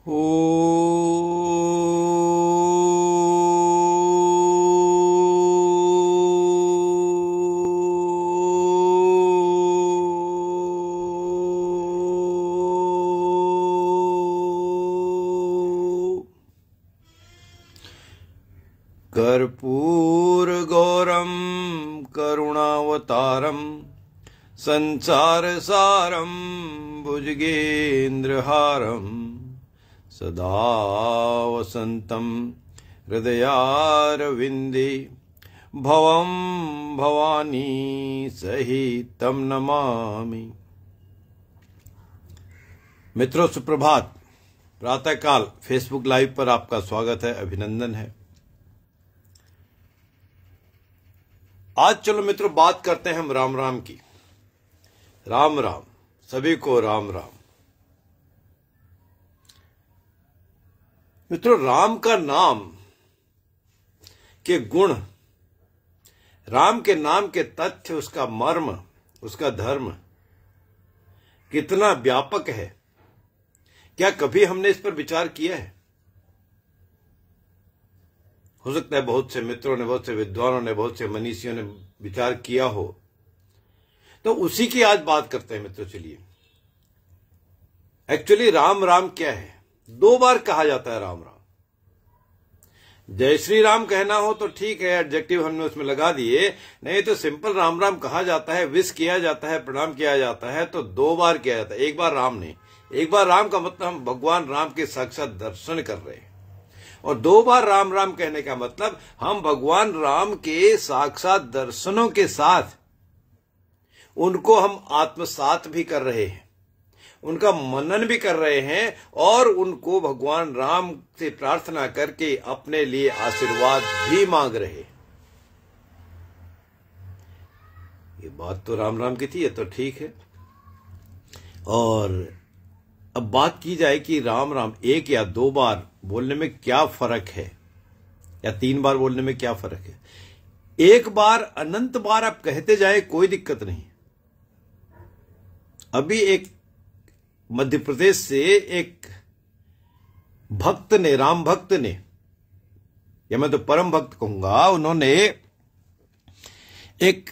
ओ कर्पूर गौरम करुणावतारम संसार सारम भुजगेन्द्रहारम सदा वसंतम हृदयारविंदे भवं भवानी सहितं नमामि। मित्रों सुप्रभात। प्रातःकाल फेसबुक लाइव पर आपका स्वागत है, अभिनंदन है। आज चलो मित्रों बात करते हैं हम राम राम की। राम राम, सभी को राम राम। मित्रों, राम का नाम के गुण, राम के नाम के तथ्य, उसका मर्म, उसका धर्म कितना व्यापक है, क्या कभी हमने इस पर विचार किया है? हो सकता है बहुत से मित्रों ने, बहुत से विद्वानों ने, बहुत से मनीषियों ने विचार किया हो, तो उसी की आज बात करते हैं मित्रों। चलिए, एक्चुअली राम राम क्या है? 2 बार कहा जाता है राम राम। जय श्री राम कहना हो तो ठीक है, एडजेक्टिव हमने उसमें लगा दिए, नहीं तो सिंपल राम राम कहा जाता है, विश किया जाता है, प्रणाम किया जाता है, तो 2 बार किया जाता है, 1 बार राम नहीं। 1 बार राम का मतलब हम भगवान राम के साक्षात दर्शन कर रहे हैं, और 2 बार राम राम कहने का मतलब हम भगवान राम के साक्षात दर्शनों के साथ उनको हम आत्मसात भी कर रहे हैं, उनका मनन भी कर रहे हैं, और उनको भगवान राम से प्रार्थना करके अपने लिए आशीर्वाद भी मांग रहे हैं। ये बात तो राम राम की थी, ये तो ठीक है। और अब बात की जाए कि राम राम 1 या 2 बार बोलने में क्या फर्क है, या 3 बार बोलने में क्या फर्क है। 1 बार अनंत बार आप कहते जाए, कोई दिक्कत नहीं। अभी एक मध्य प्रदेश से एक भक्त ने, राम भक्त ने, या मैं तो परम भक्त कहूंगा, उन्होंने एक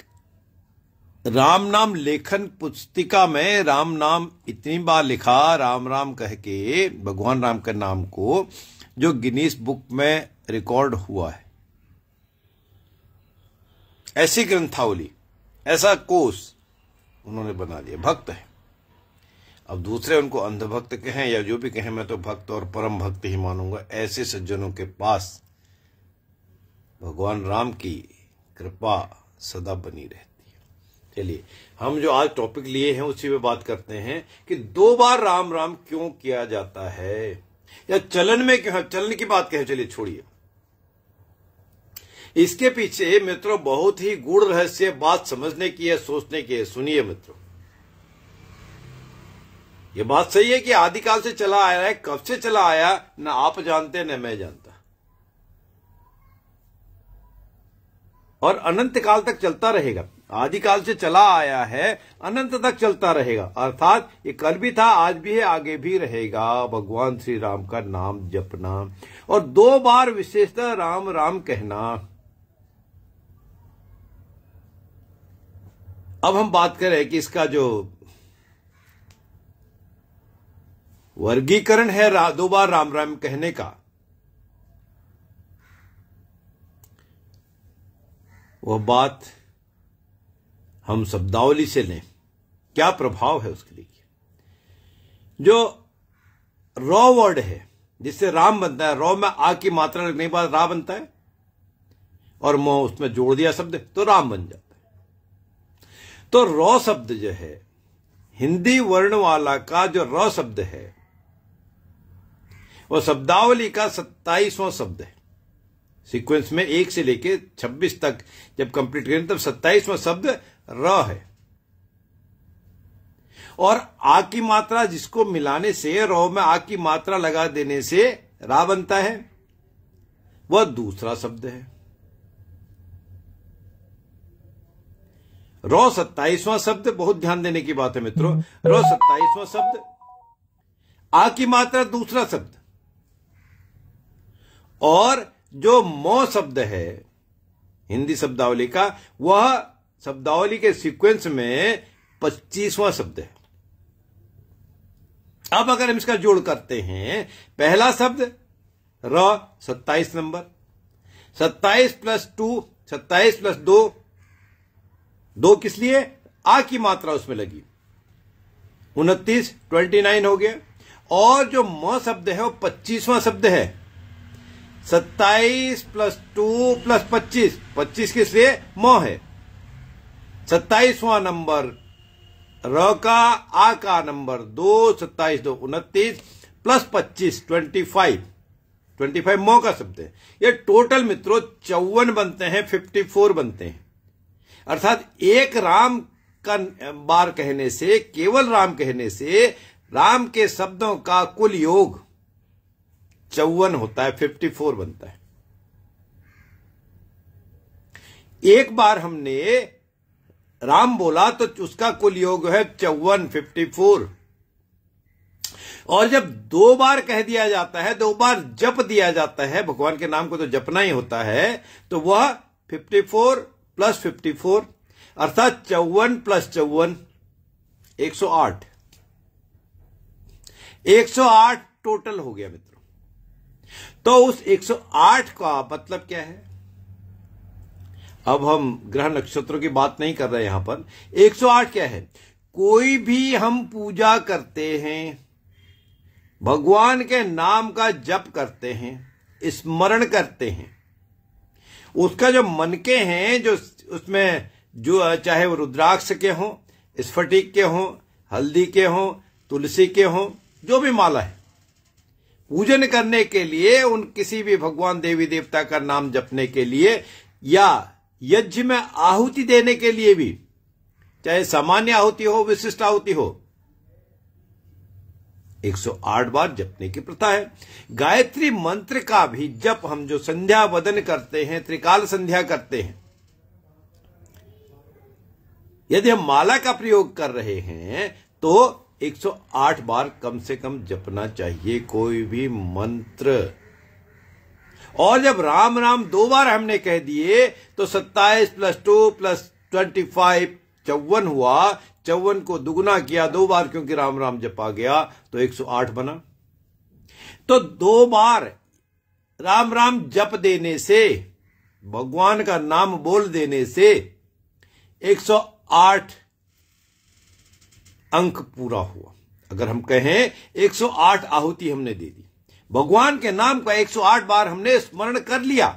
राम नाम लेखन पुस्तिका में राम नाम इतनी बार लिखा, राम राम कह के भगवान राम के नाम को, जो गिनीज बुक में रिकॉर्ड हुआ है। ऐसी ग्रंथावली, ऐसा कोष उन्होंने बना दिया। भक्त है। अब दूसरे उनको अंधभक्त कहें या जो भी कहें, मैं तो भक्त और परम भक्त ही मानूंगा। ऐसे सज्जनों के पास भगवान राम की कृपा सदा बनी रहती है। चलिए, हम जो आज टॉपिक लिए हैं उसी पे बात करते हैं कि 2 बार राम राम क्यों किया जाता है, या चलन में क्यों है। चलन की बात कहें, चलिए छोड़िए, इसके पीछे मित्रों बहुत ही गूढ़ रहस्य बात समझने की है, सोचने की है। सुनिए मित्रों, ये बात सही है कि आदिकाल से चला आया है। कब से चला आया न आप जानते न मैं जानता, और अनंत काल तक चलता रहेगा। आदिकाल से चला आया है, अनंत तक चलता रहेगा। अर्थात ये कल भी था, आज भी है, आगे भी रहेगा। भगवान श्री राम का नाम जपना, और 2 बार विशेषतः राम राम कहना। अब हम बात करें कि इसका जो वर्गीकरण है 2 बार राम राम कहने का, वह बात हम शब्दावली से लें, क्या प्रभाव है उसके लिए। जो रॉ वर्ड है जिससे राम बनता है, रॉ में आ की मात्रा लगने के बाद रा बनता है, और म उसमें जोड़ दिया शब्द तो राम बन जाता है। तो रॉ शब्द जो है, हिंदी वर्ण वाला का जो रॉ शब्द है, वह शब्दावली का 27वां शब्द है। सीक्वेंस में 1 से लेके 26 तक जब कंप्लीट करें तब 27वां शब्द र है। और आ की मात्रा जिसको मिलाने से, रॉ में आ की मात्रा लगा देने से रा बनता है, वह दूसरा शब्द है। रॉ 27वां शब्द, बहुत ध्यान देने की बात है मित्रों। रॉ 27वां शब्द, आ की मात्रा दूसरा शब्द, और जो मौ शब्द है हिंदी शब्दावली का, वह शब्दावली के सीक्वेंस में 25वां शब्द है। अब अगर हम इसका जोड़ करते हैं, पहला शब्द र 27 नंबर, 27 प्लस 2, 27 प्लस 2, 2 किस लिए? आ की मात्रा उसमें लगी, 29, 29 हो गया। और जो म शब्द है वो 25वां शब्द है, 27 प्लस 2 प्लस 25, 25 किस लिए? म है। 27वां नंबर र का, आ का नंबर 2, 27 2 29 प्लस 25 25 मौ का शब्द है। ये टोटल मित्रों 54 बनते हैं, 54 बनते हैं। अर्थात एक राम का बार कहने से, केवल राम कहने से राम के शब्दों का कुल योग 54 होता है, 54 बनता है। एक बार हमने राम बोला तो उसका कुल योग है 54, 54। और जब 2 बार कह दिया जाता है, 2 बार जप दिया जाता है, भगवान के नाम को तो जपना ही होता है, तो वह 54 प्लस 54 अर्थात 54 प्लस 54 108, 108 टोटल हो गया मित्रों। तो उस 108 का मतलब क्या है? अब हम ग्रह नक्षत्रों की बात नहीं कर रहे यहां पर। 108 क्या है? कोई भी हम पूजा करते हैं, भगवान के नाम का जप करते हैं, स्मरण करते हैं, उसका जो मनके हैं, जो उसमें जो चाहे वो रुद्राक्ष के हों, स्फटिक के हों, हल्दी के हों, तुलसी के हों, जो भी माला है, पूजन करने के लिए, उन किसी भी भगवान देवी देवता का नाम जपने के लिए या यज्ञ में आहुति देने के लिए भी, चाहे सामान्य आहुति हो, विशिष्ट आहुति हो, 108 बार जपने की प्रथा है। गायत्री मंत्र का भी जप हम जो संध्या वदन करते हैं, त्रिकाल संध्या करते हैं, यदि हम माला का प्रयोग कर रहे हैं तो 108 बार कम से कम जपना चाहिए कोई भी मंत्र। और जब राम राम 2 बार हमने कह दिए तो 27 प्लस 2 प्लस 25 54 हुआ। 54 को दुगुना किया 2 बार, क्योंकि राम राम जपा गया, तो 108 बना। तो 2 बार राम राम जप देने से, भगवान का नाम बोल देने से 108 अंक पूरा हुआ। अगर हम कहें 108 आहुति हमने दे दी, भगवान के नाम का 108 बार हमने स्मरण कर लिया,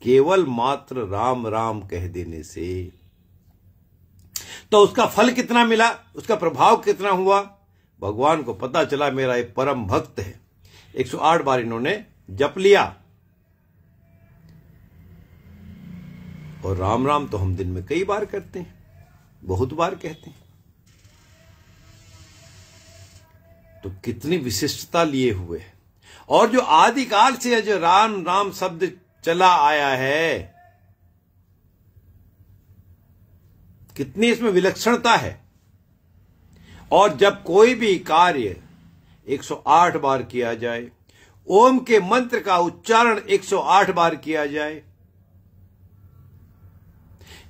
केवल मात्र राम राम कह देने से, तो उसका फल कितना मिला, उसका प्रभाव कितना हुआ? भगवान को पता चला मेरा एक परम भक्त है, 108 बार इन्होंने जप लिया। और राम राम तो हम दिन में कई बार करते हैं, बहुत बार कहते हैं, तो कितनी विशिष्टता लिए हुए है। और जो आदिकाल से जो राम राम शब्द चला आया है, कितनी इसमें विलक्षणता है। और जब कोई भी कार्य 108 बार किया जाए, ओम के मंत्र का उच्चारण 108 बार किया जाए,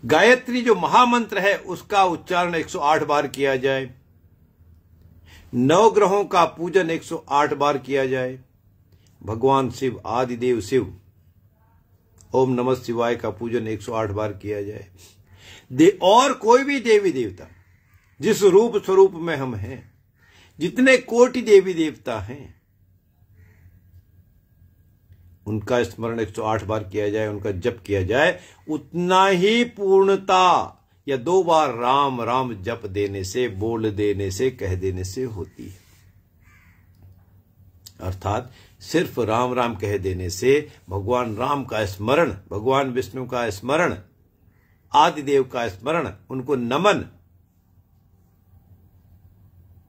गायत्री जो महामंत्र है उसका उच्चारण 108 बार किया जाए, 9 ग्रहों का पूजन 108 बार किया जाए, भगवान शिव आदिदेव शिव ओम नमः शिवाय का पूजन 108 बार किया जाए, और कोई भी देवी देवता जिस रूप स्वरूप में हम हैं, जितने कोटि देवी देवता हैं, उनका स्मरण 108 बार किया जाए, उनका जप किया जाए, उतना ही पूर्णता या 2 बार राम राम जप देने से, बोल देने से, कह देने से होती है। अर्थात सिर्फ राम राम कह देने से, भगवान राम का स्मरण, भगवान विष्णु का स्मरण, आदिदेव का स्मरण, उनको नमन,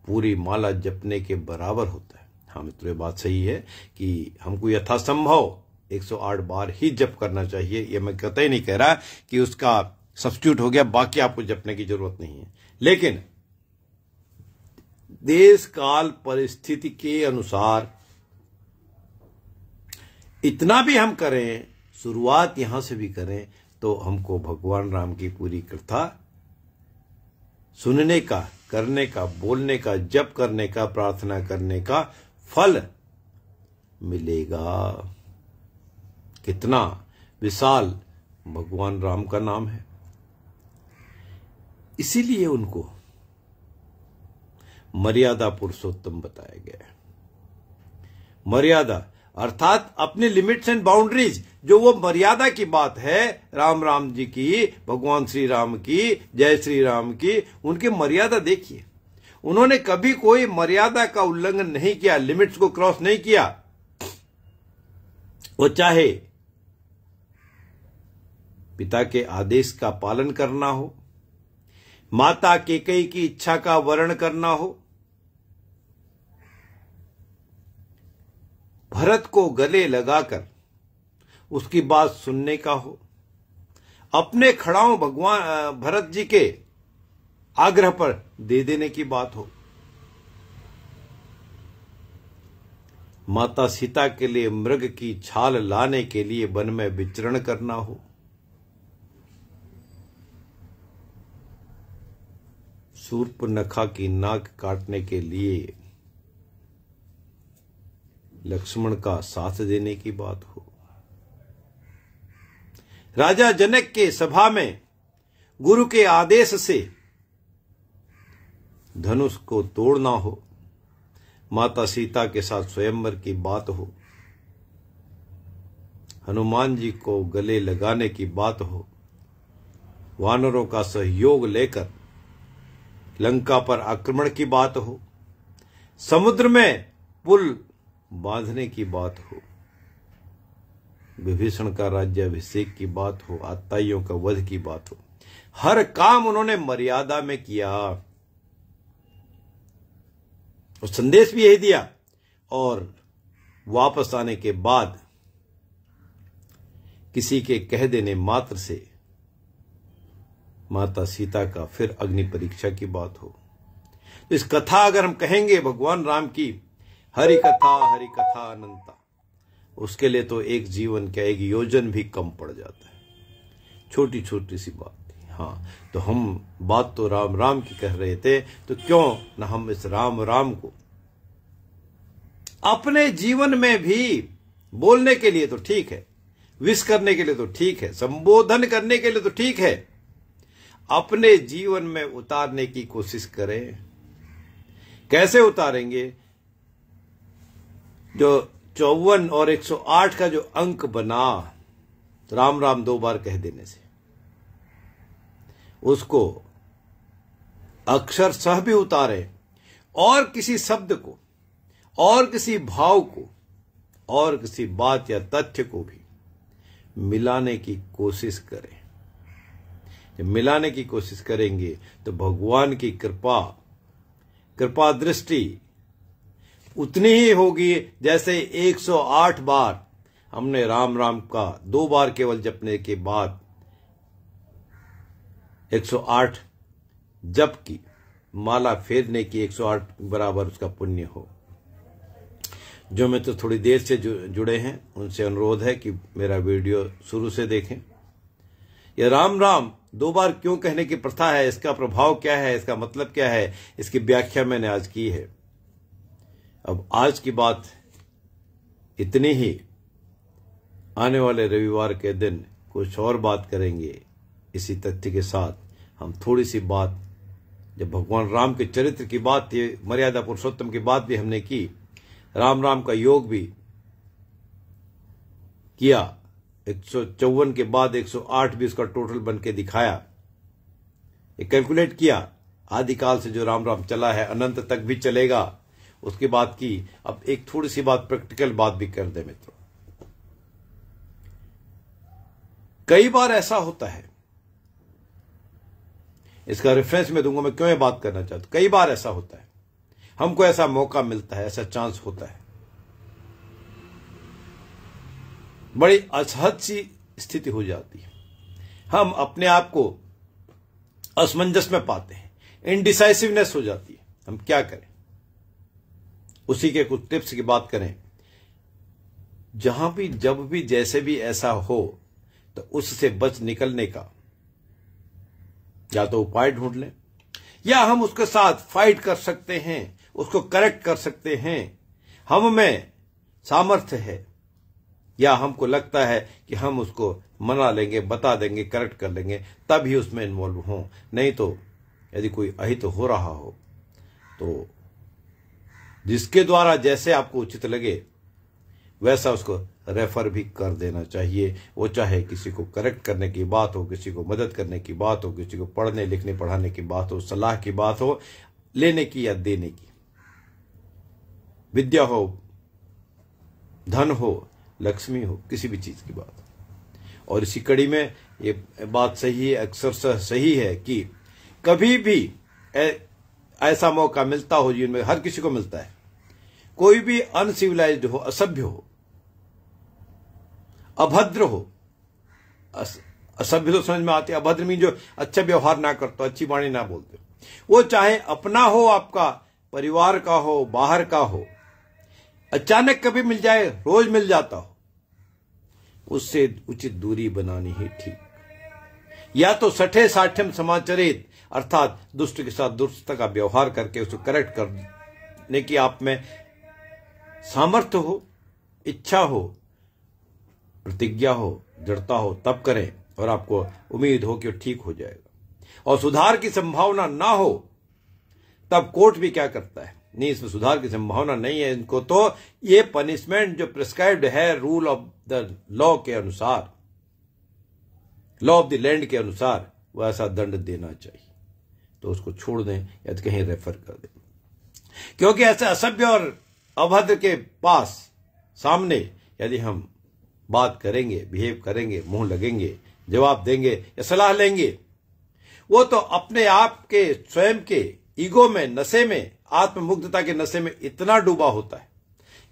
पूरी माला जपने के बराबर होता है। हाँ मित्रों, ये बात सही है कि हमको यथासंभव 108 बार ही जप करना चाहिए। ये मैं कतई नहीं कह रहा कि उसका सब्स्टिट्यूट हो गया, बाकी आपको जपने की जरूरत नहीं है। लेकिन देश काल परिस्थिति के अनुसार इतना भी हम करें, शुरुआत यहां से भी करें, तो हमको भगवान राम की पूरी कथा सुनने का, करने का, बोलने का, जप करने का, प्रार्थना करने का फल मिलेगा। कितना विशाल भगवान राम का नाम है। इसीलिए उनको मर्यादा पुरुषोत्तम बताया गया है। मर्यादा अर्थात अपने लिमिट्स एंड बाउंड्रीज, जो वो मर्यादा की बात है राम जी की, भगवान श्री राम की, जय श्री राम की, उनकी मर्यादा देखिए। उन्होंने कभी कोई मर्यादा का उल्लंघन नहीं किया, लिमिट्स को क्रॉस नहीं किया। वो चाहे पिता के आदेश का पालन करना हो, माता कैकेयी की इच्छा का वर्ण करना हो, भरत को गले लगाकर उसकी बात सुनने का हो, अपने खड़ाओं भगवान भरत जी के आग्रह पर दे देने की बात हो, माता सीता के लिए मृग की छाल लाने के लिए वन में विचरण करना हो, शूर्पणखा की नाक काटने के लिए लक्ष्मण का साथ देने की बात हो, राजा जनक के सभा में गुरु के आदेश से धनुष को तोड़ना हो, माता सीता के साथ स्वयंवर की बात हो, हनुमान जी को गले लगाने की बात हो, वानरों का सहयोग लेकर लंका पर आक्रमण की बात हो, समुद्र में पुल बांधने की बात हो, विभीषण का राज्याभिषेक की बात हो, आताइयों का वध की बात हो, हर काम उन्होंने मर्यादा में किया और संदेश भी यही दिया। और वापस आने के बाद किसी के कह देने मात्र से माता सीता का फिर अग्नि परीक्षा की बात हो। तो इस कथा अगर हम कहेंगे भगवान राम की हरि कथा अनंता, उसके लिए तो एक जीवन का एक योजन भी कम पड़ जाता है। छोटी छोटी सी बात थी। हाँ, तो हम बात तो राम की कह रहे थे, तो क्यों न हम इस राम को अपने जीवन में भी बोलने के लिए तो ठीक है, विश करने के लिए तो ठीक है, संबोधन करने के लिए तो ठीक है, अपने जीवन में उतारने की कोशिश करें। कैसे उतारेंगे? जो 54 और 108 का जो अंक बना राम 2 बार कह देने से, उसको अक्षर सह भी उतारे और किसी शब्द को और किसी भाव को और किसी बात या तथ्य को भी मिलाने की कोशिश करें। जब मिलाने की कोशिश करेंगे तो भगवान की कृपा दृष्टि उतनी ही होगी जैसे 108 बार हमने राम का 2 बार केवल जपने के बाद 108 जप की, माला फेरने की 108 बराबर उसका पुण्य हो। जो मित्र थोड़ी देर से जुड़े हैं उनसे अनुरोध है कि मेरा वीडियो शुरू से देखें। यह राम 2 बार क्यों कहने की प्रथा है, इसका प्रभाव क्या है, इसका मतलब क्या है, इसकी व्याख्या मैंने आज की है। अब आज की बात इतनी ही। आने वाले रविवार के दिन कुछ और बात करेंगे इसी तथ्य के साथ। हम थोड़ी सी बात, जब भगवान राम के चरित्र की बात थी, मर्यादा पुरुषोत्तम की बात भी हमने की, राम का योग भी किया, 154 के बाद 108 भी उसका टोटल बन के दिखाया। ये कैलकुलेट किया, आदिकाल से जो राम चला है अनंत तक भी चलेगा, उसकी बात की। अब एक थोड़ी सी बात, प्रैक्टिकल बात भी कर दे मित्रों। कई बार ऐसा होता है, इसका रेफरेंस मैं दूंगा, मैं क्यों ये बात करना चाहता हूं। कई बार ऐसा होता है, हमको ऐसा मौका मिलता है, ऐसा चांस होता है, बड़ी असहज सी स्थिति हो जाती है, हम अपने आप को असमंजस में पाते हैं, इनडिसाइसिवनेस हो जाती है, हम क्या करें। उसी के कुछ टिप्स की बात करें। जहां भी जब भी जैसे भी ऐसा हो तो उससे बच निकलने का या तो उपाय ढूंढ लें, या हम उसके साथ फाइट कर सकते हैं, उसको करेक्ट कर सकते हैं। हम में सामर्थ्य है, या हमको लगता है कि हम उसको मना लेंगे, बता देंगे, करेक्ट कर लेंगे, तभी उसमें इन्वॉल्व हों। नहीं तो यदि कोई अहित हो रहा हो तो जिसके द्वारा जैसे आपको उचित लगे वैसा उसको रेफर भी कर देना चाहिए। वो चाहे किसी को करेक्ट करने की बात हो, किसी को मदद करने की बात हो, किसी को पढ़ने लिखने पढ़ाने की बात हो, सलाह की बात हो, लेने की या देने की, विद्या हो, धन हो, लक्ष्मी हो, किसी भी चीज की बात। और इसी कड़ी में ये बात सही है, अक्सर सही है कि कभी भी ऐसा मौका मिलता हो जीवन में, हर किसी को मिलता है, कोई भी अनसिविलाइज्ड हो, असभ्य हो, अभद्र हो, असभ्य तो समझ में आती है, अभद्र मीन जो अच्छा व्यवहार ना करते, अच्छी वाणी ना बोलते, वो चाहे अपना हो, आपका परिवार का हो, बाहर का हो, अचानक कभी मिल जाए, रोज मिल जाता हो, उससे उचित दूरी बनानी ही ठीक। या तो सठे साठ्यम समाचरित, अर्थात दुष्ट के साथ दुष्टता का व्यवहार करके उसको करेक्ट करने की आप में सामर्थ्य हो, इच्छा हो, प्रतिज्ञा हो, दृढ़ता हो, तब करें, और आपको उम्मीद हो कि वो ठीक हो जाएगा। और सुधार की संभावना ना हो तब कोर्ट भी क्या करता है, नहीं इसमें सुधार की संभावना नहीं है इनको, तो ये पनिशमेंट जो प्रिस्क्राइब्ड है रूल ऑफ द लॉ के अनुसार, लॉ ऑफ द लैंड के अनुसार, वैसा दंड देना चाहिए। तो उसको छोड़ दें या तो कहीं रेफर कर दें, क्योंकि ऐसे असभ्य और अभद्र के पास सामने यदि हम बात करेंगे, बिहेव करेंगे, मुंह लगेंगे, जवाब देंगे या सलाह लेंगे, वो तो अपने आप के स्वयं के ईगो में, नशे में, आत्ममुग्धता के नशे में इतना डूबा होता है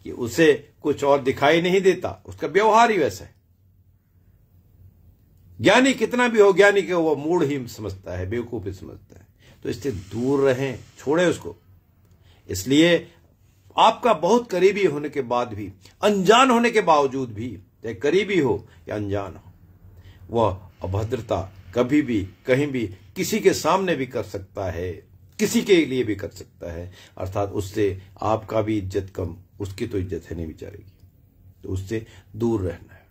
कि उसे कुछ और दिखाई नहीं देता, उसका व्यवहार ही वैसा है। ज्ञानी कितना भी हो, ज्ञानी के वो मूड ही समझता है, बेवकूफ ही समझता है। तो इससे दूर रहें, छोड़े उसको। इसलिए आपका बहुत करीबी होने के बाद भी, अनजान होने के बावजूद भी, चाहे करीबी हो या अनजान हो, वह अभद्रता कभी भी कहीं भी किसी के सामने भी कर सकता है, किसी के लिए भी कर सकता है। अर्थात उससे आपका भी इज्जत कम, उसकी तो इज्जत है नहीं बेचारेगी। तो उससे दूर रहना है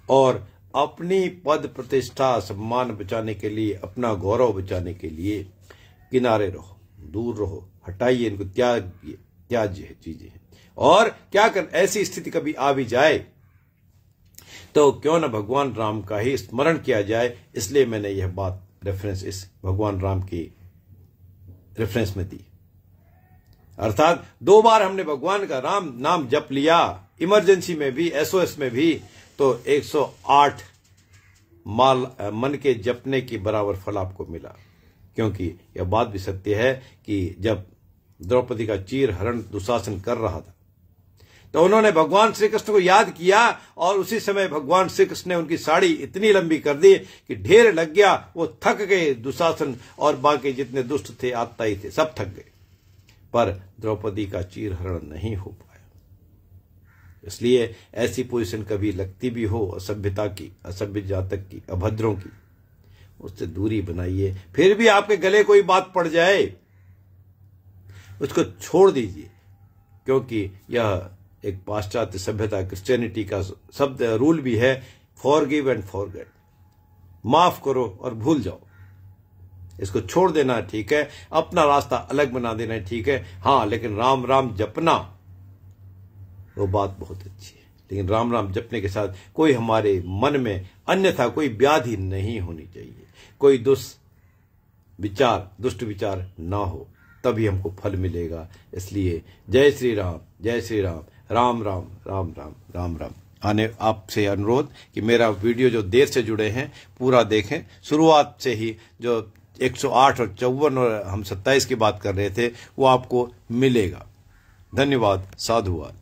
और अपनी पद प्रतिष्ठा सम्मान बचाने के लिए, अपना गौरव बचाने के लिए किनारे रहो, दूर रहो, हटाइए इनको, त्याज्य है चीजें हैं। और क्या कर, ऐसी स्थिति कभी आ भी जाए तो क्यों न भगवान राम का ही स्मरण किया जाए। इसलिए मैंने यह बात रेफरेंस इस भगवान राम की रेफरेंस में दी। अर्थात 2 बार हमने भगवान का राम नाम जप लिया, इमरजेंसी में भी, एसओएस में भी, तो 108 मन के जपने की बराबर फल आपको मिला। क्योंकि यह बात भी सत्य है कि जब द्रौपदी का चीर हरण दुशासन कर रहा था तो उन्होंने भगवान श्री कृष्ण को याद किया, और उसी समय भगवान श्री कृष्ण ने उनकी साड़ी इतनी लंबी कर दी कि ढेर लग गया। वो थक गए, दुशासन और बाकी जितने दुष्ट थे, आत्ताई थे, सब थक गए, पर द्रौपदी का चीर हरण नहीं हो पाया। इसलिए ऐसी पोजीशन कभी लगती भी हो असभ्यता की, असभ्य जातक की, अभद्रों की, उससे दूरी बनाइए। फिर भी आपके गले कोई बात पड़ जाए, उसको छोड़ दीजिए, क्योंकि यह एक पाश्चात्य सभ्यता, क्रिश्चियनिटी का शब्द रूल भी है, फॉरगिव एंड फॉरगेट, माफ करो और भूल जाओ। इसको छोड़ देना ठीक है, अपना रास्ता अलग बना देना ठीक है। हाँ, लेकिन राम राम जपना वो बात बहुत अच्छी है, लेकिन राम राम जपने के साथ कोई हमारे मन में अन्यथा कोई व्याधि नहीं होनी चाहिए, कोई दुष्ट विचार ना हो, तभी हमको फल मिलेगा। इसलिए जय श्री राम, जय श्री राम, राम राम, राम राम, राम राम। आने आपसे अनुरोध कि मेरा वीडियो जो देर से जुड़े हैं पूरा देखें, शुरुआत से ही जो 108 और 54 और हम 27 की बात कर रहे थे वो आपको मिलेगा। धन्यवाद, साधुवाद।